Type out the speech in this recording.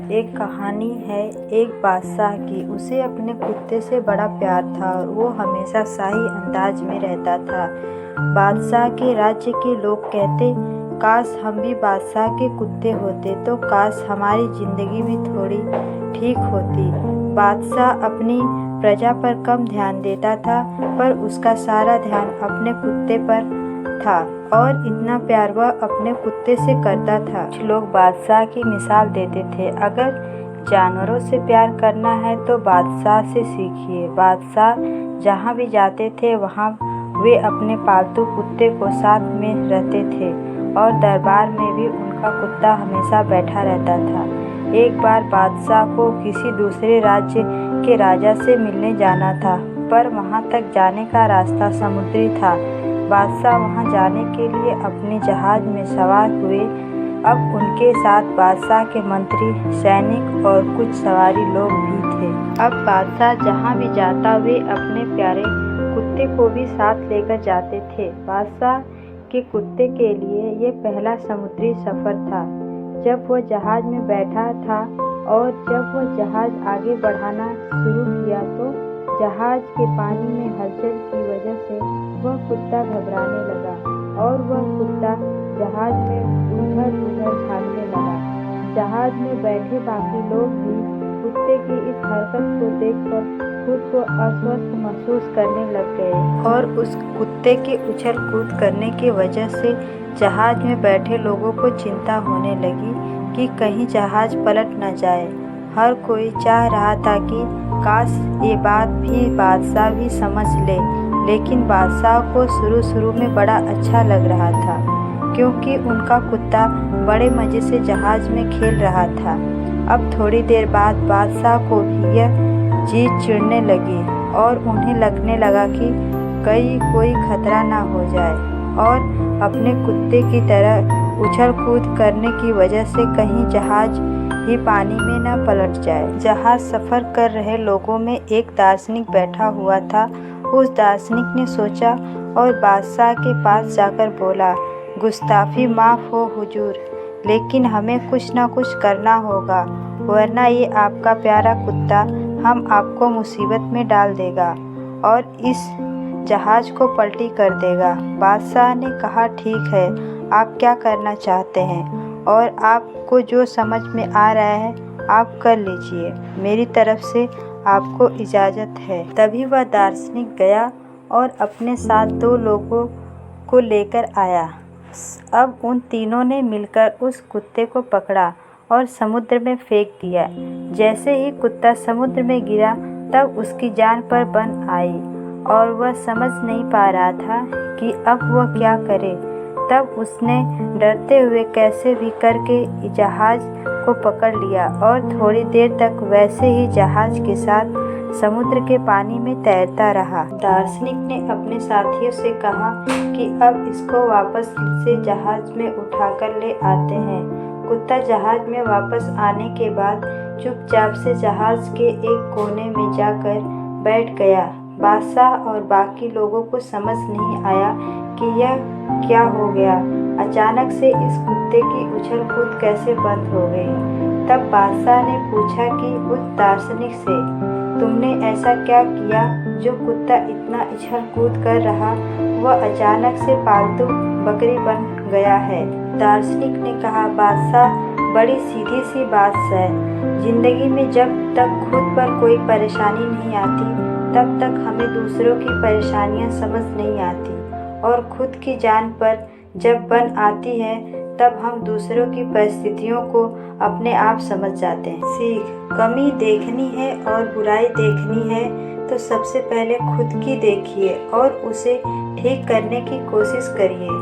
एक कहानी है एक बादशाह की। उसे अपने कुत्ते से बड़ा प्यार था और वो हमेशा शाही अंदाज में रहता था। बादशाह के राज्य के लोग कहते, काश हम भी बादशाह के कुत्ते होते तो काश हमारी जिंदगी भी थोड़ी ठीक होती। बादशाह अपनी प्रजा पर कम ध्यान देता था, पर उसका सारा ध्यान अपने कुत्ते पर था और इतना प्यार वह अपने कुत्ते से करता था। कुछ लोग बादशाह की मिसाल देते थे, अगर जानवरों से प्यार करना है तो बादशाह से सीखिए। बादशाह जहाँ भी जाते थे वहाँ वे अपने पालतू कुत्ते को साथ में रहते थे और दरबार में भी उनका कुत्ता हमेशा बैठा रहता था। एक बार बादशाह को किसी दूसरे राज्य के राजा से मिलने जाना था, पर वहाँ तक जाने का रास्ता समुद्री था। बादशाह वहाँ जाने के लिए अपने जहाज में सवार हुए। अब उनके साथ बादशाह के मंत्री, सैनिक और कुछ सवारी लोग भी थे। अब बादशाह जहाँ भी जाता वे अपने प्यारे कुत्ते को भी साथ लेकर जाते थे। बादशाह के कुत्ते के लिए ये पहला समुद्री सफ़र था। जब वह जहाज में बैठा था और जब वह जहाज आगे बढ़ाना शुरू किया तो जहाज के पानी में हलचल की वजह से वह कुत्ता घबराने लगा और वह कुत्ता जहाज में उधर-उधर भागने लगा। जहाज में बैठे बाकी लोग भी कुत्ते की इस हरकत को देखकर खुद को अस्वस्थ महसूस करने लग गए और उस कुत्ते के उछल कूद करने की वजह से जहाज में बैठे लोगों को चिंता होने लगी कि कहीं जहाज पलट न जाए। हर कोई चाह रहा था कि काश ये बात भी बादशाह भी समझ ले, लेकिन बादशाह को शुरू में बड़ा अच्छा लग रहा था क्योंकि उनका कुत्ता बड़े मज़े से जहाज में खेल रहा था। अब थोड़ी देर बाद बादशाह को भी यह चीज़ चिढ़ने लगी और उन्हें लगने लगा कि कहीं कोई खतरा ना हो जाए और अपने कुत्ते की तरह उछल कूद करने की वजह से कहीं जहाज ही पानी में न पलट जाए। जहाज सफ़र कर रहे लोगों में एक दार्शनिक बैठा हुआ था। उस दार्शनिक ने सोचा और बादशाह के पास जाकर बोला, गुस्ताफी माफ़ हो हुजूर, लेकिन हमें कुछ न कुछ करना होगा, वरना ये आपका प्यारा कुत्ता हम आपको मुसीबत में डाल देगा और इस जहाज को पलटी कर देगा। बादशाह ने कहा, ठीक है, आप क्या करना चाहते हैं और आपको जो समझ में आ रहा है आप कर लीजिए, मेरी तरफ से आपको इजाज़त है। तभी वह दार्शनिक गया और अपने साथ 2 लोगों को लेकर आया। अब उन तीनों ने मिलकर उस कुत्ते को पकड़ा और समुद्र में फेंक दिया। जैसे ही कुत्ता समुद्र में गिरा तब उसकी जान पर बन आई और वह समझ नहीं पा रहा था कि अब वह क्या करे। तब उसने डरते हुए कैसे भी करके जहाज को पकड़ लिया और थोड़ी देर तक वैसे ही जहाज के साथ समुद्र के पानी में तैरता रहा। दार्शनिक ने अपने साथियों से कहा कि अब इसको वापस से जहाज में उठाकर ले आते हैं। कुत्ता जहाज में वापस आने के बाद चुपचाप से जहाज के एक कोने में जाकर बैठ गया। बादशाह और बाकी लोगों को समझ नहीं आया कि यह क्या हो गया। अचानक से इस कुत्ते की उछल कूद कैसे बंद हो गई। तब बादशाह ने पूछा कि उस दार्शनिक से, तुमने ऐसा क्या किया जो कुत्ता इतना उछल कूद कर रहा वह अचानक से पालतू बकरी बन गया है। दार्शनिक ने कहा, बादशाह, बड़ी सीधी सी बात है, जिंदगी में जब तक खुद पर कोई परेशानी नहीं आती तब तक हमें दूसरों की परेशानियां समझ नहीं आती और खुद की जान पर जब बन आती है तब हम दूसरों की परिस्थितियों को अपने आप समझ जाते हैं। सीख, कमी देखनी है और बुराई देखनी है तो सबसे पहले खुद की देखिए और उसे ठीक करने की कोशिश करिए।